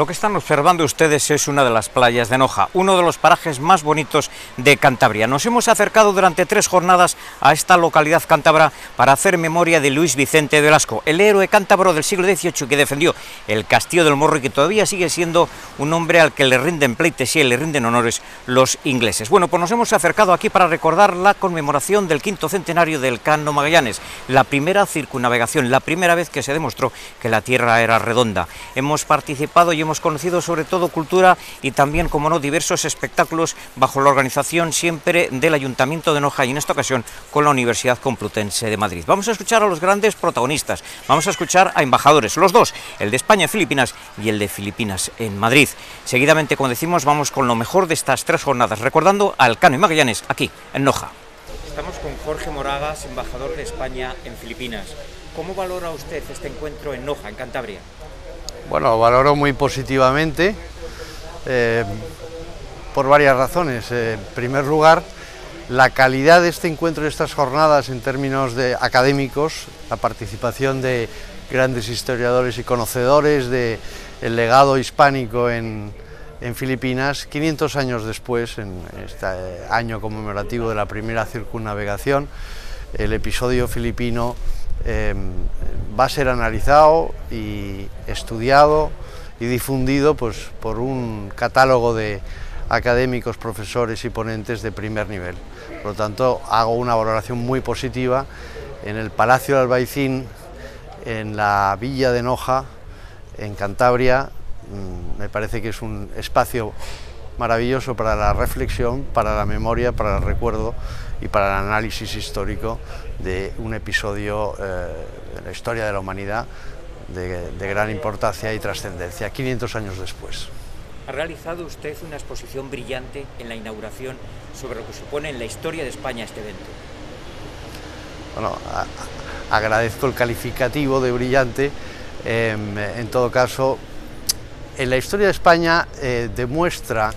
Lo que están observando ustedes es una de las playas de Noja, uno de los parajes más bonitos de Cantabria. Nos hemos acercado durante 3 jornadas a esta localidad cántabra para hacer memoria de Luis Vicente Velasco, el héroe cántabro del siglo XVIII que defendió el Castillo del Morro y que todavía sigue siendo un hombre al que le rinden pleitesía y le rinden honores los ingleses. Bueno, pues nos hemos acercado aquí para recordar la conmemoración del 5º centenario del Cano Magallanes, la primera circunnavegación, la primera vez que se demostró que la Tierra era redonda. Hemos participado y hemos conocido sobre todo cultura y también, como no, diversos espectáculos bajo la organización siempre del Ayuntamiento de Noja y en esta ocasión con la Universidad Complutense de Madrid. Vamos a escuchar a los grandes protagonistas, vamos a escuchar a embajadores, los dos, el de España en Filipinas y el de Filipinas en Madrid. Seguidamente, como decimos, vamos con lo mejor de estas 3 jornadas, recordando al Cano y Magallanes aquí en Noja. Estamos con Jorge Moragas, embajador de España en Filipinas. ¿Cómo valora usted este encuentro en Noja, en Cantabria? Bueno, valoro muy positivamente por varias razones. En primer lugar, la calidad de este encuentro y de estas jornadas en términos de académicos, la participación de grandes historiadores y conocedores del legado hispánico en Filipinas, 500 años después, en este año conmemorativo de la primera circunnavegación, el episodio filipino va a ser analizado y estudiado y difundido pues, por un catálogo de académicos, profesores y ponentes de primer nivel. Por lo tanto, hago una valoración muy positiva en el Palacio de Albaicín, en la Villa de Noja, en Cantabria. Me parece que es un espacio maravilloso para la reflexión, para la memoria, para el recuerdo y para el análisis histórico de un episodio de la historia de la humanidad de gran importancia y trascendencia, 500 años después. Ha realizado usted una exposición brillante en la inauguración sobre lo que supone en la historia de España este evento. Bueno, agradezco el calificativo de brillante. En todo caso, en la historia de España demuestra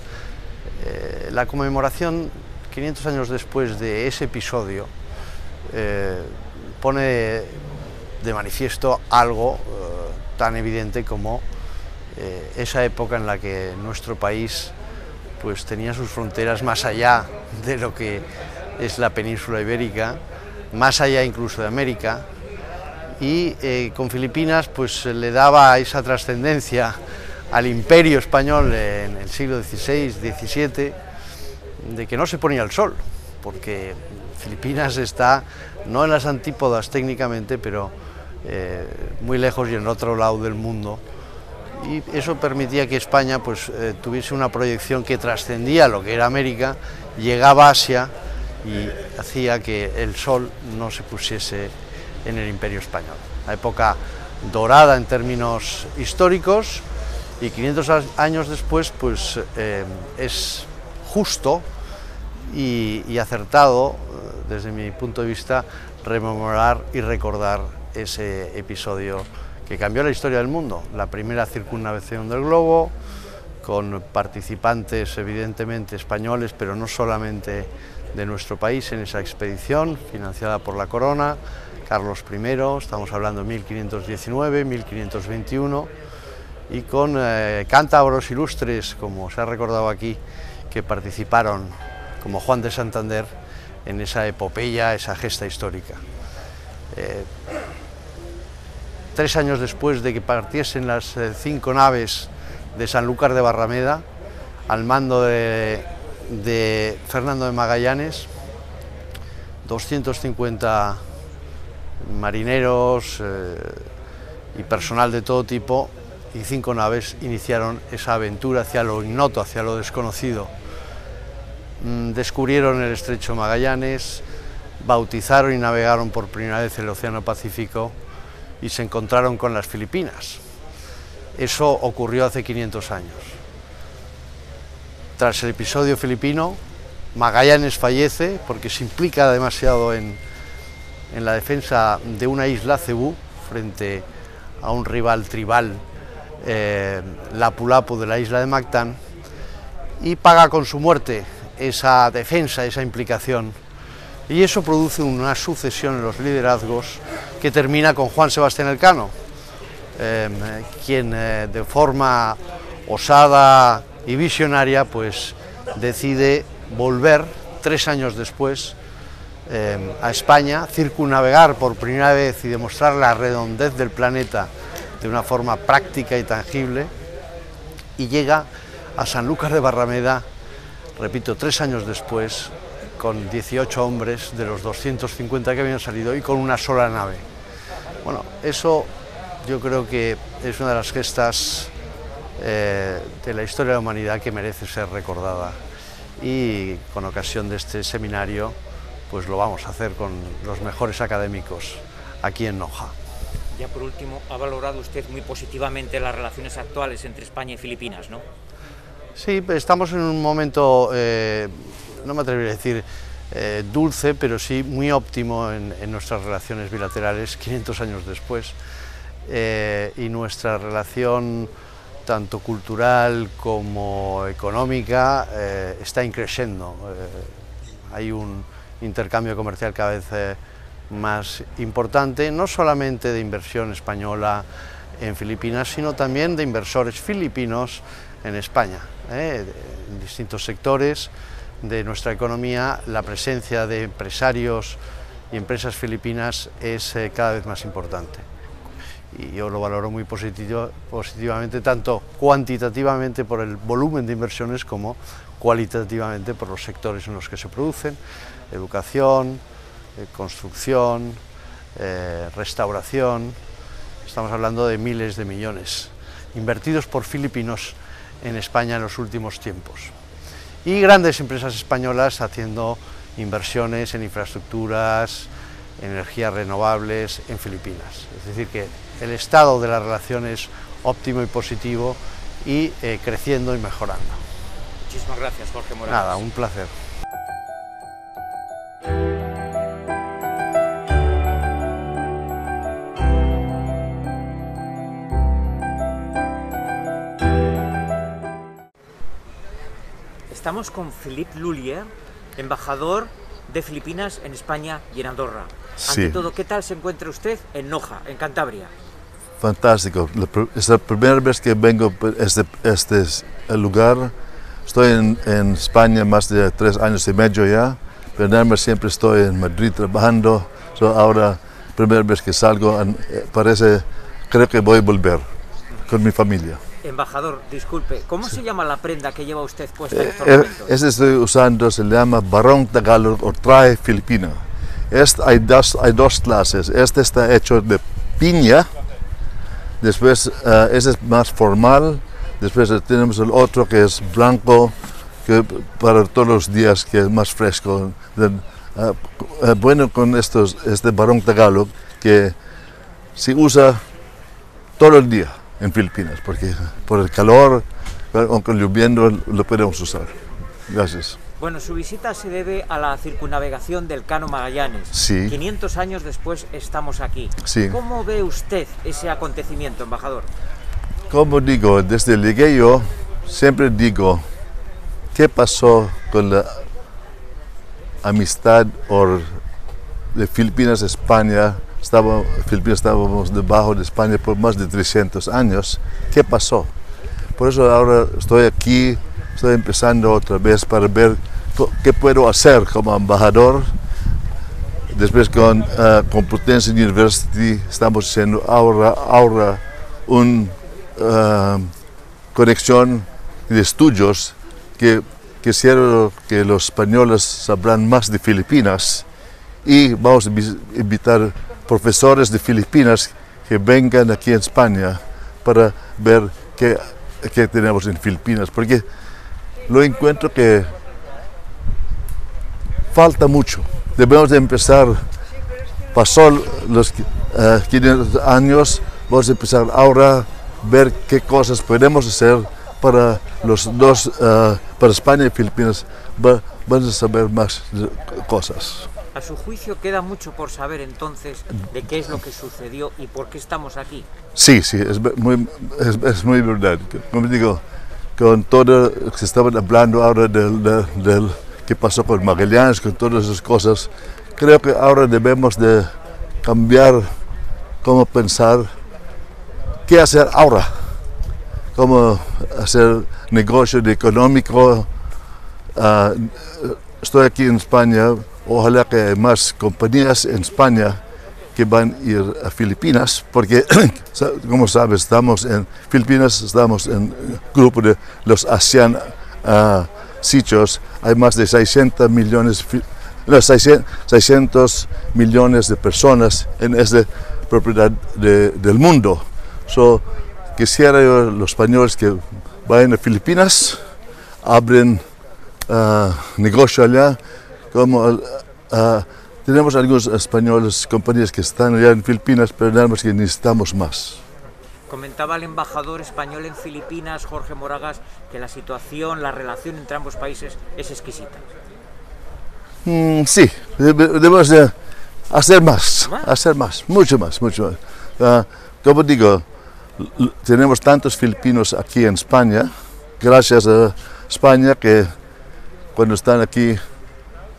la conmemoración 500 años después de ese episodio, pone de manifiesto algo tan evidente como esa época en la que nuestro país pues, tenía sus fronteras más allá de lo que es la península ibérica, más allá incluso de América, y con Filipinas pues, le daba esa trascendencia al imperio español en el siglo XVI, XVII, de que no se ponía el sol, porque Filipinas está no en las antípodas técnicamente, pero muy lejos y en otro lado del mundo, y eso permitía que España pues, tuviese una proyección que trascendía lo que era América, llegaba a Asia y hacía que el sol no se pusiese en el imperio español. La época dorada en términos históricos, y 500 años después pues, es justo y acertado, desde mi punto de vista, rememorar y recordar ese episodio que cambió la historia del mundo, la primera circunnavegación del globo, con participantes evidentemente españoles, pero no solamente de nuestro país en esa expedición, financiada por la Corona, Carlos I, estamos hablando de 1519, 1521, y con cántabros ilustres, como se ha recordado aquí, que participaron, como Juan de Santander, en esa epopeya, esa gesta histórica. 3 años después de que partiesen las 5 naves de Sanlúcar de Barrameda, al mando de Fernando de Magallanes, 250 marineros y personal de todo tipo, y 5 naves iniciaron esa aventura hacia lo ignoto, hacia lo desconocido. Descubrieron el estrecho Magallanes, bautizaron y navegaron por primera vez el Océano Pacífico y se encontraron con las Filipinas. Eso ocurrió hace 500 años. Tras el episodio filipino, Magallanes fallece porque se implica demasiado en la defensa de una isla, Cebú, frente a un rival tribal, Lapu-Lapu de la isla de Mactán, y paga con su muerte esa defensa, esa implicación, y eso produce una sucesión en los liderazgos que termina con Juan Sebastián Elcano, quien de forma osada y visionaria, pues decide volver 3 años después a España, circunnavegar por primera vez y demostrar la redondez del planeta de una forma práctica y tangible, y llega a Sanlúcar de Barrameda, repito, 3 años después, con 18 hombres de los 250 que habían salido y con una sola nave. Bueno, eso yo creo que es una de las gestas de la historia de la humanidad que merece ser recordada, y con ocasión de este seminario pues lo vamos a hacer con los mejores académicos aquí en Noja. Ya por último, ha valorado usted muy positivamente las relaciones actuales entre España y Filipinas, ¿no? Sí, estamos en un momento, no me atrevería a decir dulce, pero sí muy óptimo en nuestras relaciones bilaterales 500 años después, y nuestra relación tanto cultural como económica está increciendo. Hay un intercambio comercial cada vez más importante, no solamente de inversión española en Filipinas, sino también de inversores filipinos en España. En distintos sectores de nuestra economía, la presencia de empresarios y empresas filipinas es cada vez más importante. Y yo lo valoro muy positivamente, tanto cuantitativamente por el volumen de inversiones como cualitativamente por los sectores en los que se producen: educación, construcción, restauración. Estamos hablando de miles de millones invertidos por filipinos en España en los últimos tiempos. Y grandes empresas españolas haciendo inversiones en infraestructuras, energías renovables en Filipinas. Es decir, que el estado de la relación es óptimo y positivo, y creciendo y mejorando. Muchísimas gracias, Jorge Morales. Nada, un placer. Estamos con Philippe Lhuillier, embajador de Filipinas en España y en Andorra. Sí. Ante todo, ¿qué tal se encuentra usted en Noja, en Cantabria? Fantástico. Es la primera vez que vengo a este lugar. Estoy en España más de 3 años y medio ya, pero siempre estoy en Madrid trabajando. Ahora, primera vez que salgo, creo que voy a volver con mi familia. Embajador, disculpe, ¿cómo se llama la prenda que lleva usted puesta en estos momentos? Este estoy usando, se llama Barong Tagalog o traje filipino. Hay dos clases. Este está hecho de piña, después este es más formal, después tenemos el otro que es blanco, que para todos los días, que es más fresco. Bueno con este Barong Tagalog, que se usa todo el día en Filipinas, porque por el calor, aunque lloviendo, lo podemos usar. Gracias. Bueno, su visita se debe a la circunnavegación del Cano Magallanes. Sí. 500 años después estamos aquí. Sí. ¿Cómo ve usted ese acontecimiento, embajador? Como digo, desde el llegué yo, siempre digo, ¿qué pasó con la amistad de Filipinas a España? Filipinas estábamos debajo de España por más de 300 años. ¿Qué pasó? Por eso ahora estoy aquí, estoy empezando otra vez para ver qué puedo hacer como embajador. Después con Complutense University estamos haciendo ahora una conexión de estudios que quisiera que los españoles sabrán más de Filipinas, y vamos a invitar profesores de Filipinas que vengan aquí en España para ver qué tenemos en Filipinas, porque lo encuentro que falta mucho. Debemos de empezar, pasó los 500 años, vamos a empezar ahora a ver qué cosas podemos hacer para los dos, para España y Filipinas. Vamos a saber más cosas. A su juicio, queda mucho por saber entonces de qué es lo que sucedió y por qué estamos aquí. Sí, es muy verdad. Como digo, con todo lo que se estaban hablando ahora del que pasó con Magallanes, con todas esas cosas, creo que ahora debemos de cambiar cómo pensar, qué hacer ahora, cómo hacer negocio económico. Estoy aquí en España, ojalá que haya más compañías en España que van a ir a Filipinas, porque como sabes, estamos en Filipinas, estamos en el grupo de los ASEAN sitios, hay más de 600 millones de personas en esta propiedad del mundo. Quisiera yo los españoles que vayan a Filipinas, abren negocio allá, como tenemos algunos españoles, compañías que están allá en Filipinas, pero nada más que necesitamos más. Comentaba el embajador español en Filipinas, Jorge Moragas, que la situación, la relación entre ambos países es exquisita. Sí, debemos de hacer más, mucho más. Como digo, tenemos tantos filipinos aquí en España, gracias a España, que cuando están aquí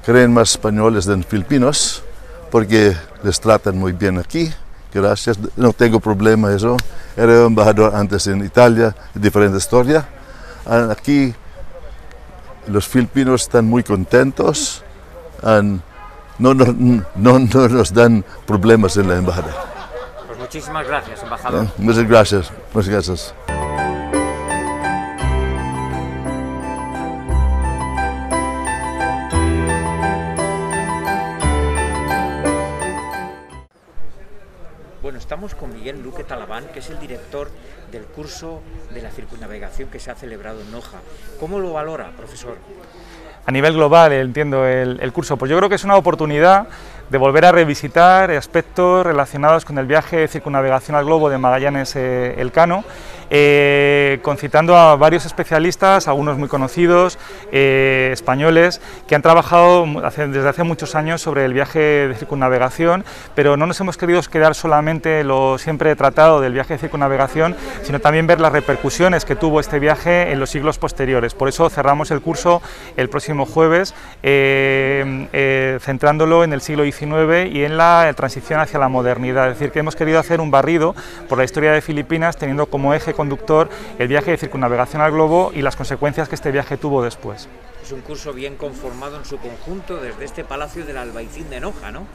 creen más españoles que filipinos, porque les tratan muy bien aquí. Gracias, no tengo problema eso. Era embajador antes en Italia, diferente historia. Aquí los filipinos están muy contentos, no nos dan problemas en la embajada. Pues muchísimas gracias, embajador. Muchas gracias, muchas gracias. Bueno, estamos con Miguel Luque Talabán, que es el director del curso de la circunnavegación que se ha celebrado en Noja. ¿Cómo lo valora, profesor? A nivel global, entiendo el curso, pues yo creo que es una oportunidad de volver a revisitar aspectos relacionados con el viaje de circunnavegación al globo de Magallanes Elcano, concitando a varios especialistas, algunos muy conocidos, españoles, que han trabajado desde hace muchos años sobre el viaje de circunnavegación, pero no nos hemos querido quedar solamente en lo siempre tratado del viaje de circunnavegación, sino también ver las repercusiones que tuvo este viaje en los siglos posteriores. Por eso cerramos el curso el próximo jueves, centrándolo en el siglo XIX y en la transición hacia la modernidad. Es decir, que hemos querido hacer un barrido por la historia de Filipinas, teniendo como eje conductor el viaje de circunnavegación al globo y las consecuencias que este viaje tuvo después. Es un curso bien conformado en su conjunto desde este Palacio del Albaicín de Noja, ¿no?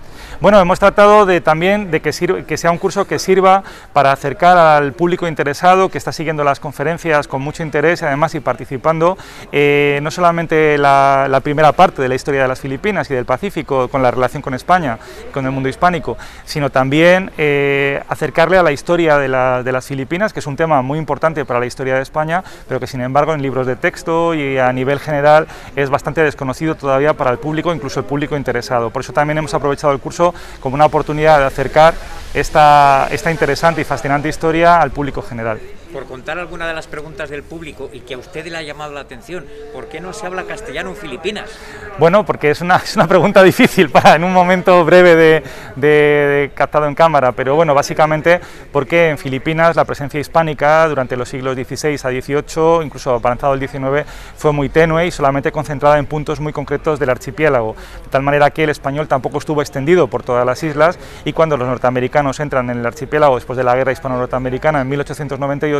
Bueno, hemos tratado también de que sea un curso que sirva para acercar al público interesado, que está siguiendo las conferencias con mucho interés, además, y participando, no solamente la primera parte de la historia de las Filipinas y del Pacífico, con la relación con España, con el mundo hispánico, sino también acercarle a la historia de las Filipinas, que es un tema muy importante para la historia de España, pero que sin embargo en libros de texto y a nivel general es bastante desconocido todavía para el público, incluso el público interesado. Por eso también hemos aprovechado el curso como una oportunidad de acercar esta interesante y fascinante historia al público general. Por contar alguna de las preguntas del público y que a usted le ha llamado la atención, ¿por qué no se habla castellano en Filipinas? Bueno, porque es una pregunta difícil en un momento breve de captado en cámara, pero bueno, básicamente porque en Filipinas la presencia hispánica durante los siglos XVI a XVIII, incluso avanzado el XIX, fue muy tenue y solamente concentrada en puntos muy concretos del archipiélago, de tal manera que el español tampoco estuvo extendido por todas las islas, y cuando los norteamericanos entran en el archipiélago después de la guerra hispano-norteamericana en 1898,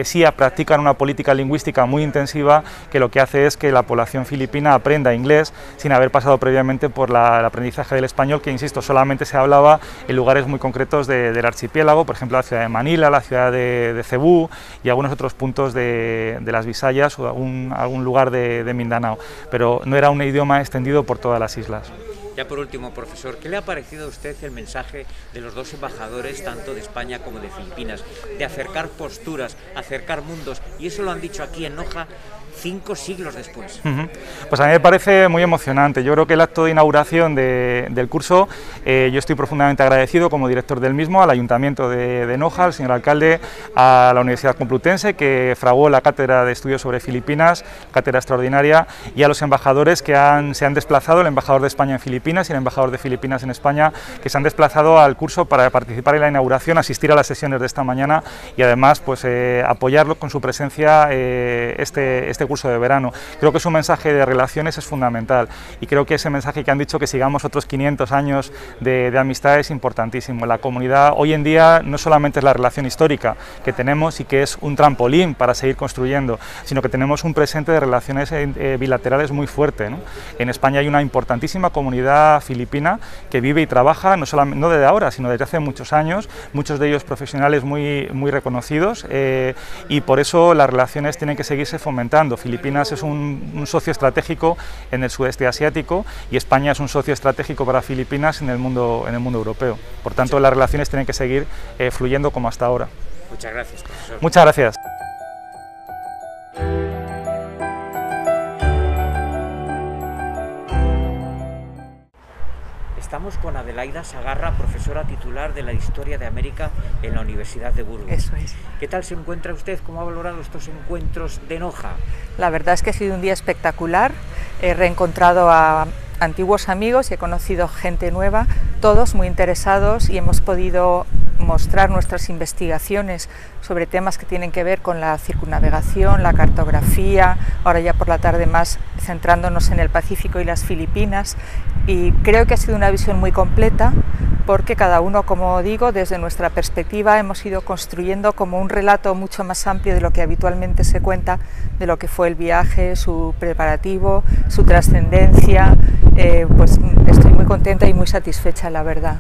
sí practican una política lingüística muy intensiva, que lo que hace es que la población filipina aprenda inglés sin haber pasado previamente por el aprendizaje del español, que insisto, solamente se hablaba en lugares muy concretos del archipiélago, por ejemplo la ciudad de Manila, la ciudad de Cebú y algunos otros puntos de las Visayas o algún lugar de Mindanao, pero no era un idioma extendido por todas las islas. Ya por último, profesor, ¿qué le ha parecido a usted el mensaje de los dos embajadores, tanto de España como de Filipinas, de acercar posturas, acercar mundos? Y eso lo han dicho aquí en Noja 5 siglos después. Pues a mí me parece muy emocionante. Yo creo que el acto de inauguración del curso, yo estoy profundamente agradecido como director del mismo, al Ayuntamiento de Noja, al señor alcalde, a la Universidad Complutense, que fraguó la cátedra de estudios sobre Filipinas, cátedra extraordinaria, y a los embajadores que se han desplazado, el embajador de España en Filipinas y el embajador de Filipinas en España, que se han desplazado al curso para participar en la inauguración, asistir a las sesiones de esta mañana y además pues apoyarlo con su presencia este este curso de verano. Creo que su mensaje de relaciones es fundamental y creo que ese mensaje que han dicho que sigamos otros 500 años de amistad es importantísimo. La comunidad hoy en día no solamente es la relación histórica que tenemos y que es un trampolín para seguir construyendo, sino que tenemos un presente de relaciones bilaterales muy fuerte, ¿no? En España hay una importantísima comunidad filipina que vive y trabaja, no desde ahora, sino desde hace muchos años, muchos de ellos profesionales muy reconocidos, y por eso las relaciones tienen que seguirse fomentando. Filipinas es un socio estratégico en el sudeste asiático y España es un socio estratégico para Filipinas en el mundo europeo. Por tanto, las relaciones tienen que seguir fluyendo como hasta ahora. Muchas gracias, profesor. Muchas gracias. Estamos con Adelaida Sagarra, profesora titular de la Historia de América en la Universidad de Burgos. Eso es. ¿Qué tal se encuentra usted? ¿Cómo ha valorado estos encuentros de Noja? La verdad es que ha sido un día espectacular. He reencontrado a antiguos amigos y he conocido gente nueva, todos muy interesados, y hemos podido mostrar nuestras investigaciones sobre temas que tienen que ver con la circunnavegación, la cartografía, ahora ya por la tarde más centrándonos en el Pacífico y las Filipinas, y creo que ha sido una visión muy completa porque cada uno, como digo, desde nuestra perspectiva hemos ido construyendo como un relato mucho más amplio de lo que habitualmente se cuenta de lo que fue el viaje, su preparativo, su trascendencia. Pues estoy muy contenta y muy satisfecha, la verdad.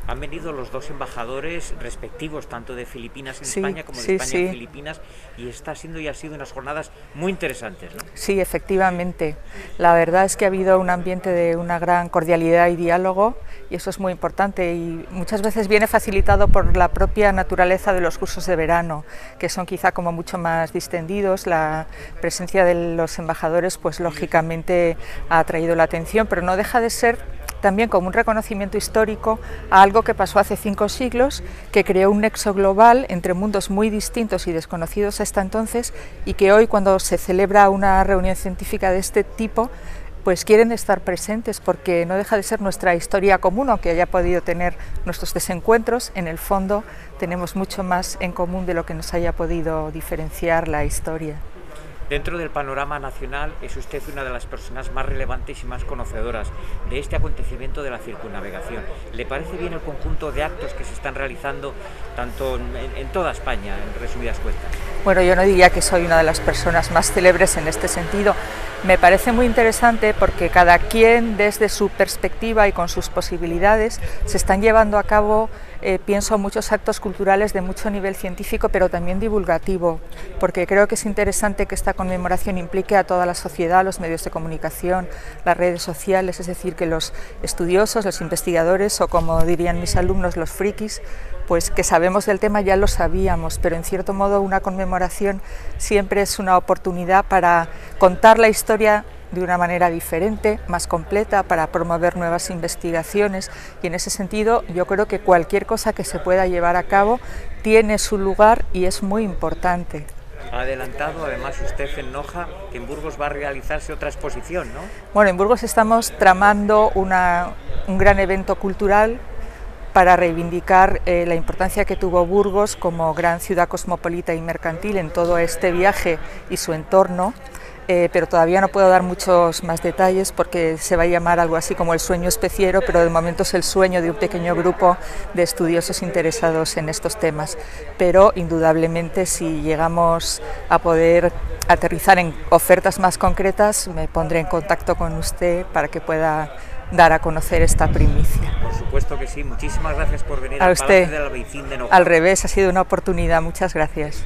Han venido los dos embajadores respectivos, tanto de Filipinas en Sí, España como de sí, España sí. en Filipinas, y está siendo y ha sido unas jornadas muy interesantes, ¿no? Sí, efectivamente. La verdad es que ha habido un ambiente de una gran cordialidad y diálogo, y eso es muy importante, y muchas veces viene facilitado por la propia naturaleza de los cursos de verano, que son quizá como mucho más distendidos. La presencia de los embajadores, pues lógicamente ha atraído la atención, pero no deja de ser también como un reconocimiento histórico a algo que pasó hace 5 siglos, que creó un nexo global entre mundos muy distintos y desconocidos hasta entonces, y que hoy, cuando se celebra una reunión científica de este tipo, pues quieren estar presentes, porque no deja de ser nuestra historia común, aunque haya podido tener nuestros desencuentros. En el fondo tenemos mucho más en común de lo que nos haya podido diferenciar la historia. Dentro del panorama nacional es usted una de las personas más relevantes y más conocedoras de este acontecimiento de la circunnavegación. ¿Le parece bien el conjunto de actos que se están realizando tanto en toda España, en resumidas cuentas? Bueno, yo no diría que soy una de las personas más célebres en este sentido. Me parece muy interesante porque cada quien, desde su perspectiva y con sus posibilidades, se están llevando a cabo, pienso, muchos actos culturales de mucho nivel científico, pero también divulgativo, porque creo que es interesante que esta conmemoración implique a toda la sociedad, los medios de comunicación, las redes sociales, es decir, que los estudiosos, los investigadores, o como dirían mis alumnos, los frikis, pues que sabemos del tema ya lo sabíamos, pero en cierto modo una conmemoración siempre es una oportunidad para contar la historia de una manera diferente, más completa, para promover nuevas investigaciones, y en ese sentido yo creo que cualquier cosa que se pueda llevar a cabo tiene su lugar y es muy importante. Ha adelantado además usted en Noja que en Burgos va a realizarse otra exposición, ¿no? Bueno, en Burgos estamos tramando un gran evento cultural para reivindicar la importancia que tuvo Burgos como gran ciudad cosmopolita y mercantil en todo este viaje y su entorno, pero todavía no puedo dar muchos más detalles porque se va a llamar algo así como el sueño especiero, pero de momento es el sueño de un pequeño grupo de estudiosos interesados en estos temas. Pero indudablemente, si llegamos a poder aterrizar en ofertas más concretas, me pondré en contacto con usted para que pueda dar a conocer esta primicia. Por supuesto que sí. Muchísimas gracias por venir A al usted. Palacio del Albaicín de Noja. Al revés, ha sido una oportunidad. Muchas gracias.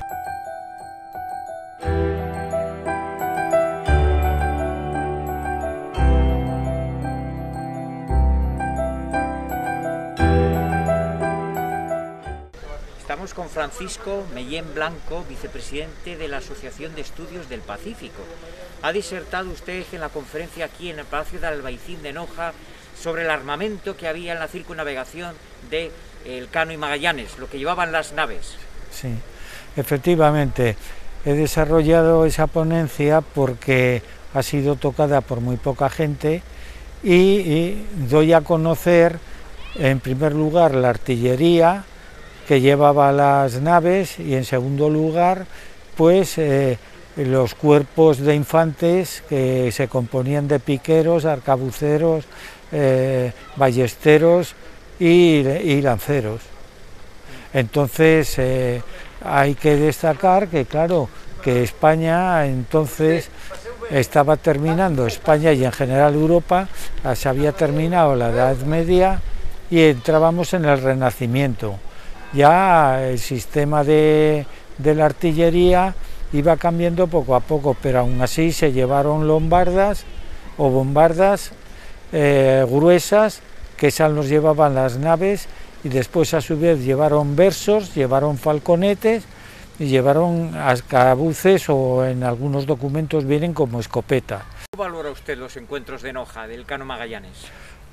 Estamos con Francisco Mellén Blanco, vicepresidente de la Asociación de Estudios del Pacífico. Ha disertado usted en la conferencia aquí en el Palacio del Albaicín de Noja sobre el armamento que había en la circunnavegación de Elcano y Magallanes, lo que llevaban las naves. Sí, efectivamente, he desarrollado esa ponencia porque ha sido tocada por muy poca gente y doy a conocer, en primer lugar, la artillería que llevaba las naves y, en segundo lugar, pues los cuerpos de infantes que se componían de piqueros, arcabuceros, ballesteros y lanceros. Entonces hay que destacar que, claro, que España entonces estaba terminando, España y en general Europa, se había terminado la Edad Media y entrábamos en el Renacimiento. Ya el sistema de la artillería iba cambiando poco a poco, pero aún así se llevaron lombardas o bombardas gruesas, que esas los llevaban las naves, y después a su vez llevaron versos, llevaron falconetes y llevaron arcabuces, o en algunos documentos vienen como escopeta. ¿Cómo valora usted los encuentros de Noja, del Cano Magallanes?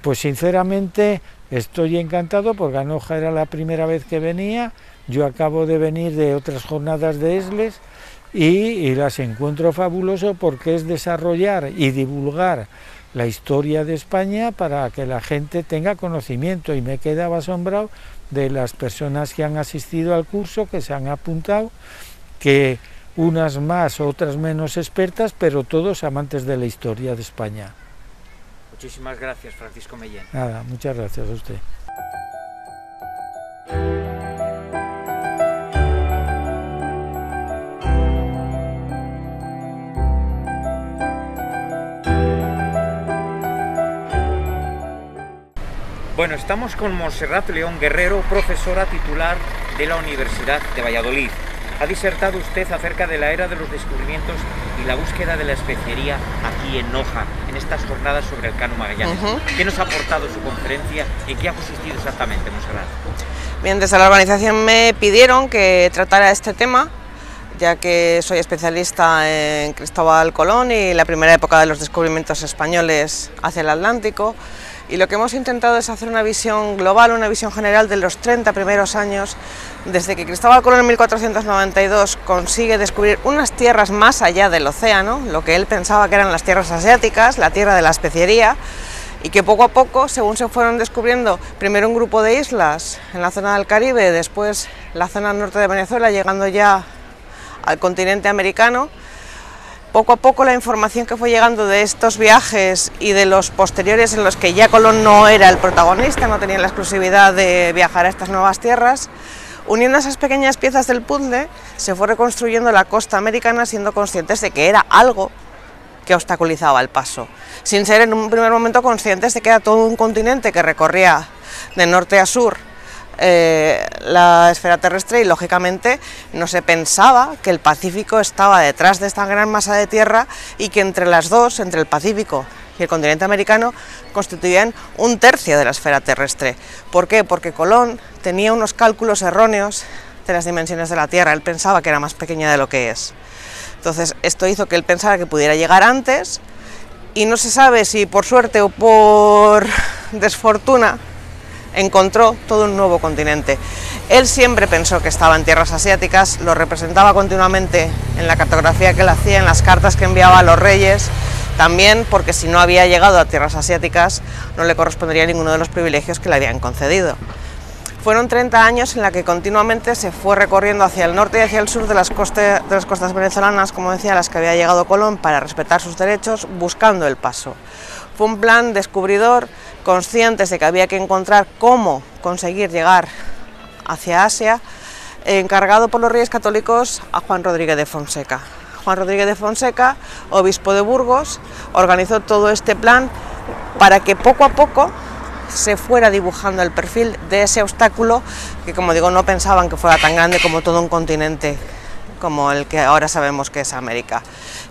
Pues sinceramente estoy encantado, porque a Noja era la primera vez que venía. Yo acabo de venir de otras jornadas de ESLES y las encuentro fabuloso, porque es desarrollar y divulgar la historia de España para que la gente tenga conocimiento, y me quedaba asombrado de las personas que han asistido al curso, que se han apuntado, que unas más, otras menos expertas, pero todos amantes de la historia de España. Muchísimas gracias, Francisco Mellén. Nada, muchas gracias a usted. Bueno, estamos con Montserrat León Guerrero, profesora titular de la Universidad de Valladolid. Ha disertado usted acerca de la era de los descubrimientos y la búsqueda de la especiería aquí en Noja, en estas jornadas sobre el Cano Magallanes. ¿Qué nos ha aportado su conferencia y en qué ha consistido exactamente, Montserrat? Bien, desde la organización me pidieron que tratara este tema, ya que soy especialista en Cristóbal Colón y la primera época de los descubrimientos españoles hacia el Atlántico. Y lo que hemos intentado es hacer una visión global, una visión general de los 30 primeros años, desde que Cristóbal Colón en 1492 consigue descubrir unas tierras más allá del océano, lo que él pensaba que eran las tierras asiáticas, la tierra de la especiería, y que poco a poco, según se fueron descubriendo primero un grupo de islas en la zona del Caribe, después la zona norte de Venezuela, llegando ya al continente americano, poco a poco la información que fue llegando de estos viajes y de los posteriores, en los que ya Colón no era el protagonista, no tenía la exclusividad de viajar a estas nuevas tierras, uniendo esas pequeñas piezas del puzzle, se fue reconstruyendo la costa americana, siendo conscientes de que era algo que obstaculizaba el paso, sin ser en un primer momento conscientes de que era todo un continente que recorría de norte a sur la esfera terrestre, y lógicamente no se pensaba que el Pacífico estaba detrás de esta gran masa de tierra, y que entre las dos, entre el Pacífico y el continente americano, constituían un tercio de la esfera terrestre. ¿Por qué? Porque Colón tenía unos cálculos erróneos de las dimensiones de la Tierra. Él pensaba que era más pequeña de lo que es. Entonces esto hizo que él pensara que pudiera llegar antes, y no se sabe si por suerte o por desfortuna encontró todo un nuevo continente. Él siempre pensó que estaba en tierras asiáticas, lo representaba continuamente en la cartografía que él hacía, en las cartas que enviaba a los reyes, también porque si no había llegado a tierras asiáticas no le correspondería ninguno de los privilegios que le habían concedido. Fueron 30 años en la que continuamente se fue recorriendo hacia el norte y hacia el sur de las costas venezolanas, como decía, a las que había llegado Colón, para respetar sus derechos, buscando el paso. Fue un plan descubridor, conscientes de que había que encontrar cómo conseguir llegar hacia Asia, encargado por los Reyes Católicos a Juan Rodríguez de Fonseca. Juan Rodríguez de Fonseca, obispo de Burgos, organizó todo este plan para que poco a poco se fuera dibujando el perfil de ese obstáculo que, como digo, no pensaban que fuera tan grande como todo un continente como el que ahora sabemos que es América.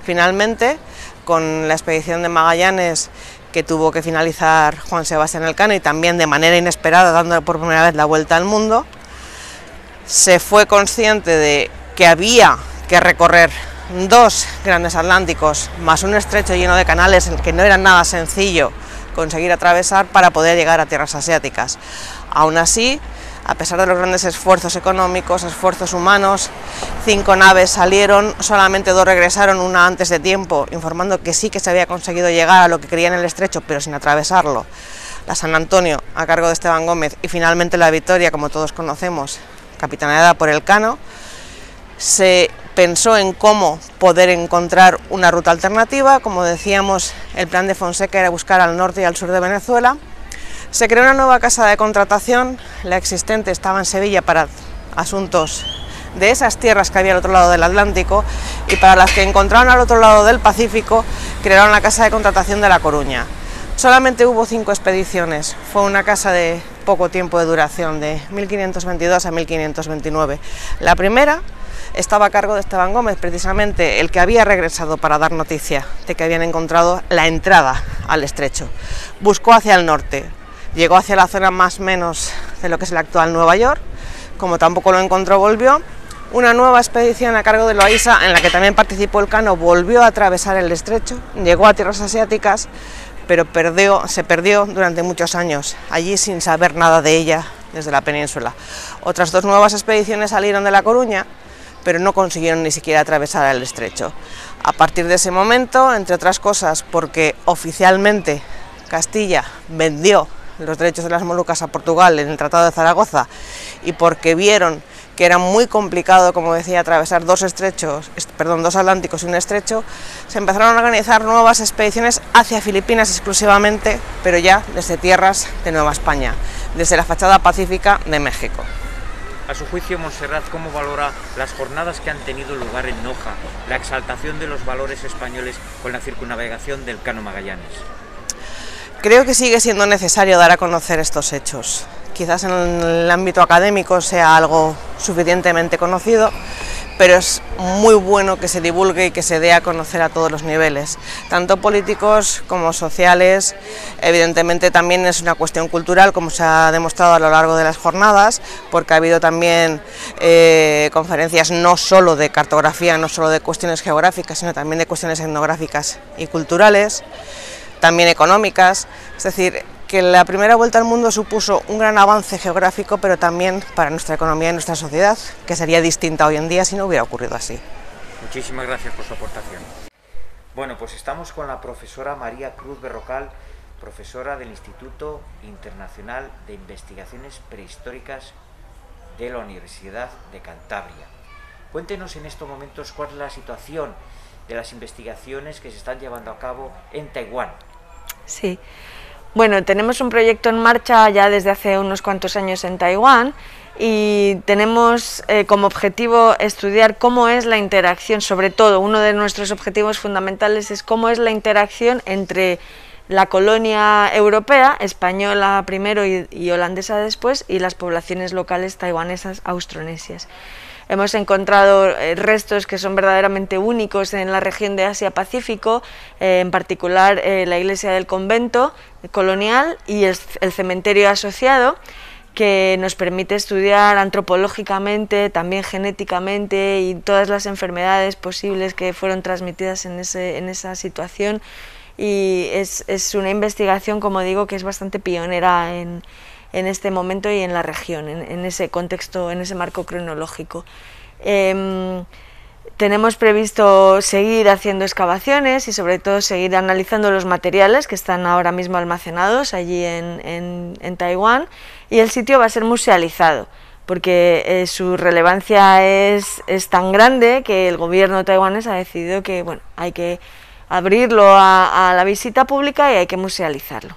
Finalmente, con la expedición de Magallanes, que tuvo que finalizar Juan Sebastián Elcano, y también de manera inesperada, dando por primera vez la vuelta al mundo, se fue consciente de que había que recorrer dos grandes atlánticos, más un estrecho lleno de canales en el que no era nada sencillo conseguir atravesar para poder llegar a tierras asiáticas. Aún así, a pesar de los grandes esfuerzos económicos, esfuerzos humanos, 5 naves salieron, solamente 2 regresaron, una antes de tiempo, informando que sí que se había conseguido llegar a lo que querían en el estrecho, pero sin atravesarlo. La San Antonio, a cargo de Esteban Gómez, y finalmente la Victoria, como todos conocemos, capitaneada por Elcano. Se pensó en cómo poder encontrar una ruta alternativa. Como decíamos, el plan de Fonseca era buscar al norte y al sur de Venezuela. Se creó una nueva casa de contratación, la existente estaba en Sevilla para asuntos de esas tierras que había al otro lado del Atlántico, y para las que encontraron al otro lado del Pacífico crearon la casa de contratación de La Coruña. Solamente hubo 5 expediciones, fue una casa de poco tiempo de duración, de 1522 a 1529. La primera estaba a cargo de Esteban Gómez, precisamente el que había regresado para dar noticia de que habían encontrado la entrada al estrecho. Buscó hacia el norte, llegó hacia la zona más o menos de lo que es el actual Nueva York. Como tampoco lo encontró, volvió. Una nueva expedición a cargo de Loaysa, en la que también participó Elcano, volvió a atravesar el estrecho, llegó a tierras asiáticas, pero se perdió durante muchos años, allí sin saber nada de ella desde la península. Otras 2 nuevas expediciones salieron de La Coruña, pero no consiguieron ni siquiera atravesar el estrecho. A partir de ese momento, entre otras cosas, porque oficialmente Castilla vendió los derechos de las Molucas a Portugal en el Tratado de Zaragoza, y porque vieron que era muy complicado, como decía, atravesar 2 Atlánticos y un estrecho, se empezaron a organizar nuevas expediciones hacia Filipinas exclusivamente, pero ya desde tierras de Nueva España, desde la fachada pacífica de México. A su juicio, Montserrat, ¿cómo valora las jornadas que han tenido lugar en Noja, la exaltación de los valores españoles con la circunnavegación del Cano Magallanes? Creo que sigue siendo necesario dar a conocer estos hechos. Quizás en el ámbito académico sea algo suficientemente conocido, pero es muy bueno que se divulgue y que se dé a conocer a todos los niveles, tanto políticos como sociales. Evidentemente también es una cuestión cultural, como se ha demostrado a lo largo de las jornadas, porque ha habido también conferencias no solo de cartografía, no solo de cuestiones geográficas, sino también de cuestiones etnográficas y culturales, también económicas. Es decir, que la primera vuelta al mundo supuso un gran avance geográfico, pero también para nuestra economía y nuestra sociedad, que sería distinta hoy en día si no hubiera ocurrido así. Muchísimas gracias por su aportación. Bueno, pues estamos con la profesora María Cruz Berrocal, profesora del Instituto Internacional de Investigaciones Prehistóricas de la Universidad de Cantabria. Cuéntenos en estos momentos cuál es la situación de las investigaciones que se están llevando a cabo en Taiwán. Sí. Bueno, tenemos un proyecto en marcha ya desde hace unos cuantos años en Taiwán, y tenemos como objetivo estudiar cómo es la interacción, sobre todo uno de nuestros objetivos fundamentales es cómo es la interacción entre la colonia europea, española primero y holandesa después, y las poblaciones locales taiwanesas austronesias. Hemos encontrado restos que son verdaderamente únicos en la región de Asia-Pacífico, en particular la iglesia del convento colonial y el cementerio asociado, que nos permite estudiar antropológicamente, también genéticamente, y todas las enfermedades posibles que fueron transmitidas en esa situación, y es una investigación, como digo, que es bastante pionera en este momento y en la región, en ese contexto, en ese marco cronológico. Tenemos previsto seguir haciendo excavaciones y sobre todo seguir analizando los materiales que están ahora mismo almacenados allí en Taiwán, y el sitio va a ser musealizado porque su relevancia es tan grande que el gobierno taiwanés ha decidido que bueno, hay que abrirlo a la visita pública y hay que musealizarlo.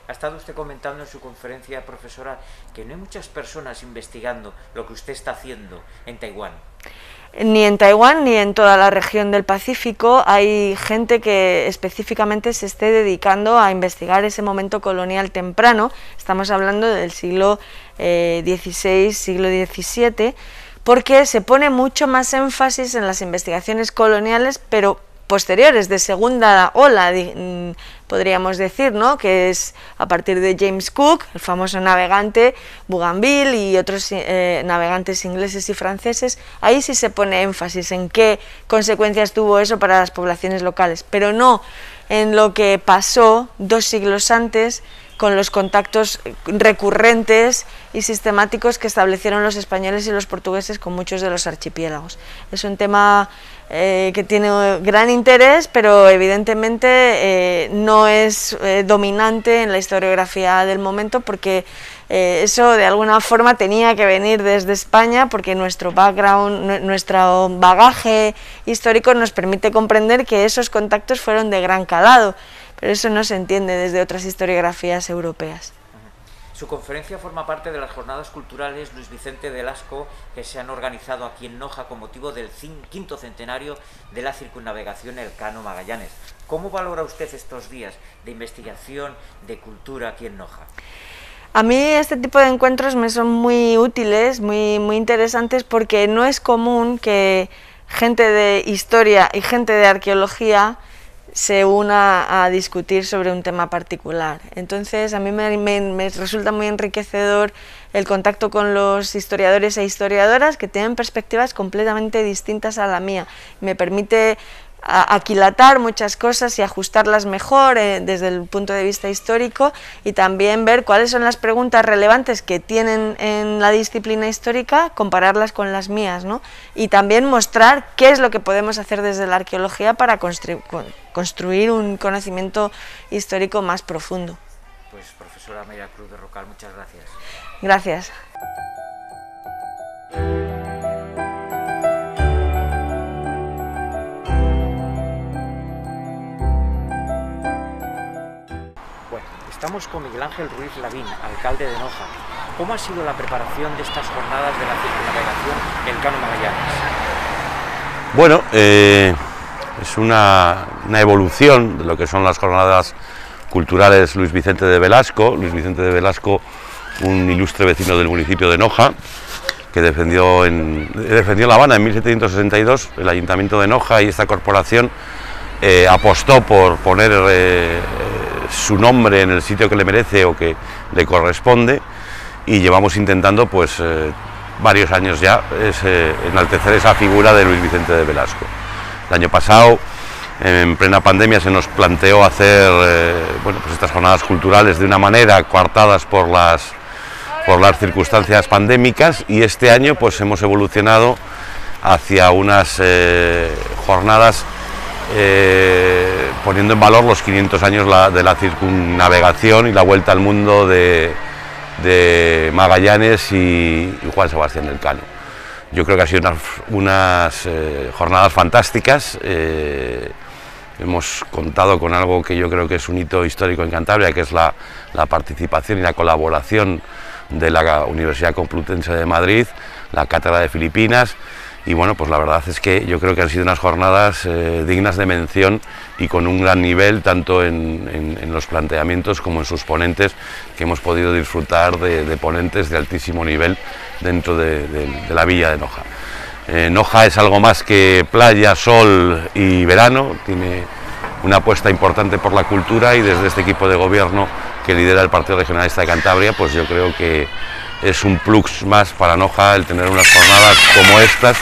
Ha estado usted comentando en su conferencia, profesora, que no hay muchas personas investigando lo que usted está haciendo en Taiwán. Ni en Taiwán ni en toda la región del Pacífico hay gente que específicamente se esté dedicando a investigar ese momento colonial temprano. Estamos hablando del siglo XVI, siglo XVII, porque se pone mucho más énfasis en las investigaciones coloniales, pero posteriores, de segunda ola, podríamos decir, ¿no?, que es a partir de James Cook, el famoso navegante, Bougainville y otros navegantes ingleses y franceses. Ahí sí se pone énfasis en qué consecuencias tuvo eso para las poblaciones locales, pero no en lo que pasó 2 siglos antes con los contactos recurrentes y sistemáticos que establecieron los españoles y los portugueses con muchos de los archipiélagos. Es un tema que tiene gran interés, pero evidentemente no es dominante en la historiografía del momento, porque eso de alguna forma tenía que venir desde España, porque nuestro background, nuestro bagaje histórico nos permite comprender que esos contactos fueron de gran calado, pero eso no se entiende desde otras historiografías europeas. Su conferencia forma parte de las jornadas culturales Luis Vicente Velasco que se han organizado aquí en Noja con motivo del 5º centenario de la circunnavegación Elcano-Magallanes. ¿Cómo valora usted estos días de investigación, de cultura aquí en Noja? A mí este tipo de encuentros me son muy útiles, muy interesantes, porque no es común que gente de historia y gente de arqueología se una a discutir sobre un tema particular. Entonces a mí me resulta muy enriquecedor el contacto con los historiadores e historiadoras que tienen perspectivas completamente distintas a la mía. Me permite aquilatar muchas cosas y ajustarlas mejor desde el punto de vista histórico, y también ver cuáles son las preguntas relevantes que tienen en la disciplina histórica, compararlas con las mías, ¿no? Y también mostrar qué es lo que podemos hacer desde la arqueología para construir un conocimiento histórico más profundo. Pues profesora María Cruz de Rocal, muchas gracias. Gracias. Estamos con Miguel Ángel Ruiz Lavín, alcalde de Noja. ¿Cómo ha sido la preparación de estas jornadas de la circunnavegación Elcano-Magallanes? Bueno, es una evolución de lo que son las jornadas culturales Luis Vicente de Velasco. Luis Vicente de Velasco, un ilustre vecino del municipio de Noja, que defendió La Habana en 1762. El Ayuntamiento de Noja y esta corporación apostó por poner su nombre en el sitio que le merece o que le corresponde, y llevamos intentando pues varios años ya enaltecer esa figura de Luis Vicente de Velasco. El año pasado, en plena pandemia, se nos planteó hacer bueno, pues estas jornadas culturales de una manera coartadas por las circunstancias pandémicas, y este año pues hemos evolucionado hacia unas jornadas poniendo en valor los 500 años de la circunnavegación y la vuelta al mundo de Magallanes y Juan Sebastián Elcano. Yo creo que han sido unas jornadas fantásticas. Hemos contado con algo que yo creo que es un hito histórico en Cantabria, que es la participación y la colaboración de la Universidad Complutense de Madrid, la Cátedra de Filipinas. Y bueno, pues la verdad es que yo creo que han sido unas jornadas dignas de mención y con un gran nivel, tanto en los planteamientos como en sus ponentes, que hemos podido disfrutar de ponentes de altísimo nivel dentro de la villa de Noja. Noja es algo más que playa, sol y verano, tiene una apuesta importante por la cultura, y desde este equipo de gobierno que lidera el Partido Regionalista de Cantabria, pues yo creo que es un plus más para Noja el tener unas jornadas como estas,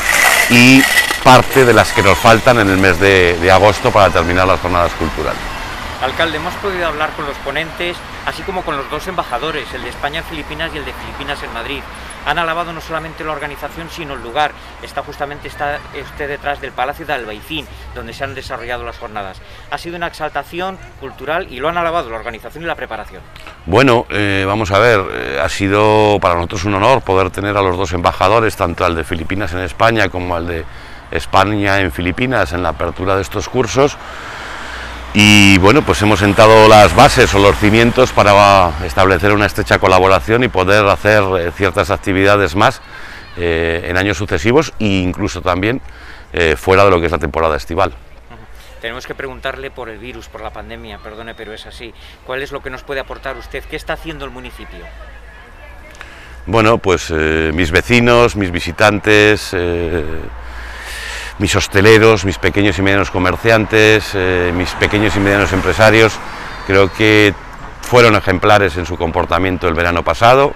y parte de las que nos faltan en el mes de agosto para terminar las jornadas culturales. Alcalde, hemos podido hablar con los ponentes, así como con los dos embajadores, el de España en Filipinas y el de Filipinas en Madrid. Han alabado no solamente la organización, sino el lugar. Está usted detrás del Palacio de Albaicín, donde se han desarrollado las jornadas. Ha sido una exaltación cultural y lo han alabado la organización y la preparación. Bueno, vamos a ver, ha sido para nosotros un honor poder tener a los dos embajadores, tanto al de Filipinas en España como al de España en Filipinas, en la apertura de estos cursos. Y bueno, pues hemos sentado las bases o los cimientos para establecer una estrecha colaboración y poder hacer ciertas actividades más en años sucesivos, e incluso también fuera de lo que es la temporada estival. Tenemos que preguntarle por el virus, por la pandemia, perdone, pero es así. ¿Cuál es lo que nos puede aportar usted? ¿Qué está haciendo el municipio? Bueno, pues mis vecinos, mis visitantes, mis hosteleros, mis pequeños y medianos comerciantes, mis pequeños y medianos empresarios, creo que fueron ejemplares en su comportamiento el verano pasado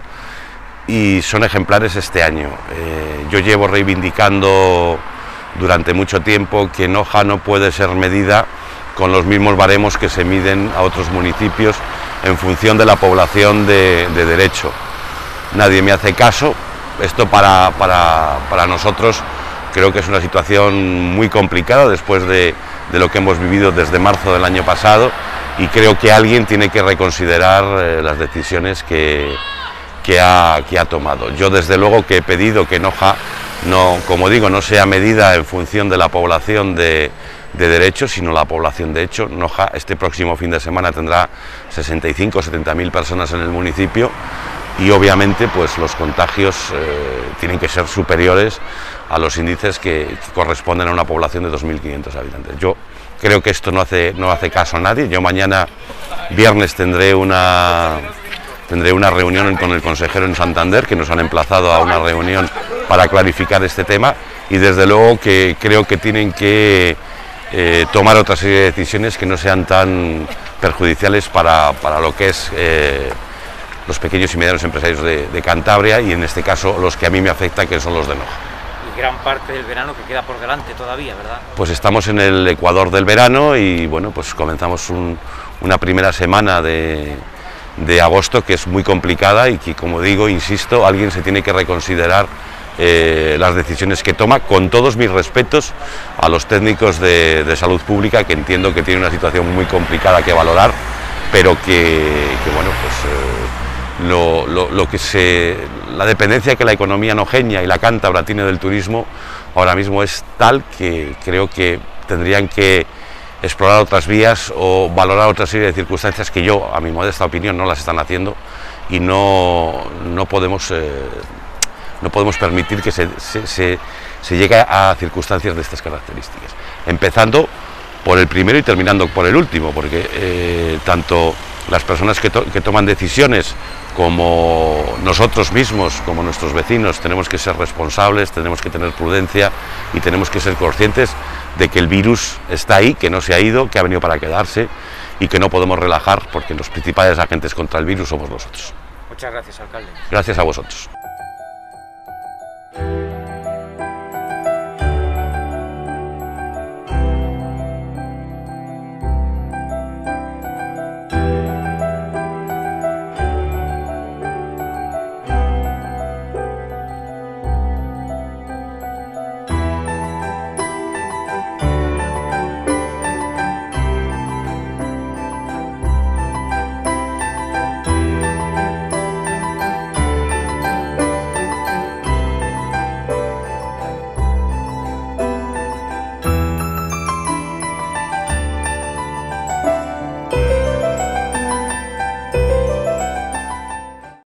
y son ejemplares este año. Yo llevo reivindicando durante mucho tiempo que Noja no puede ser medida con los mismos baremos que se miden a otros municipios en función de la población de derecho. Nadie me hace caso. Esto para nosotros creo que es una situación muy complicada después de lo que hemos vivido desde marzo del año pasado, y creo que alguien tiene que reconsiderar las decisiones que ha tomado. Yo desde luego que he pedido que Noja, como digo, no sea medida en función de la población de derecho, sino la población de hecho. Noja este próximo fin de semana tendrá 65 o 70.000 personas en el municipio, y obviamente pues los contagios tienen que ser superiores a los índices que corresponden a una población de 2.500 habitantes. Yo creo que esto no hace caso a nadie. Yo mañana, viernes, tendré una reunión con el consejero en Santander, que nos han emplazado a una reunión para clarificar este tema, y desde luego que creo que tienen que tomar otra serie de decisiones que no sean tan perjudiciales para lo que es los pequeños y medianos empresarios de Cantabria, y en este caso los que a mí me afectan, que son los de Noja. Y gran parte del verano que queda por delante todavía, ¿verdad? Pues estamos en el ecuador del verano, y bueno, pues comenzamos una primera semana de agosto que es muy complicada, y que, como digo, insisto, alguien se tiene que reconsiderar las decisiones que toma, con todos mis respetos a los técnicos de salud pública, que entiendo que tienen una situación muy complicada que valorar, pero que bueno, pues la dependencia que la economía nojeña y la cántabra tiene del turismo ahora mismo es tal que creo que tendrían que explorar otras vías o valorar otra serie de circunstancias que yo, a mi modesta opinión, no las están haciendo, y no podemos permitir que se llegue a circunstancias de estas características, empezando por el primero y terminando por el último, porque tanto las personas que toman decisiones como nosotros mismos, como nuestros vecinos, tenemos que ser responsables, tenemos que tener prudencia y tenemos que ser conscientes de que el virus está ahí, que no se ha ido, que ha venido para quedarse, y que no podemos relajar, porque los principales agentes contra el virus somos nosotros. Muchas gracias, alcalde. Gracias a vosotros.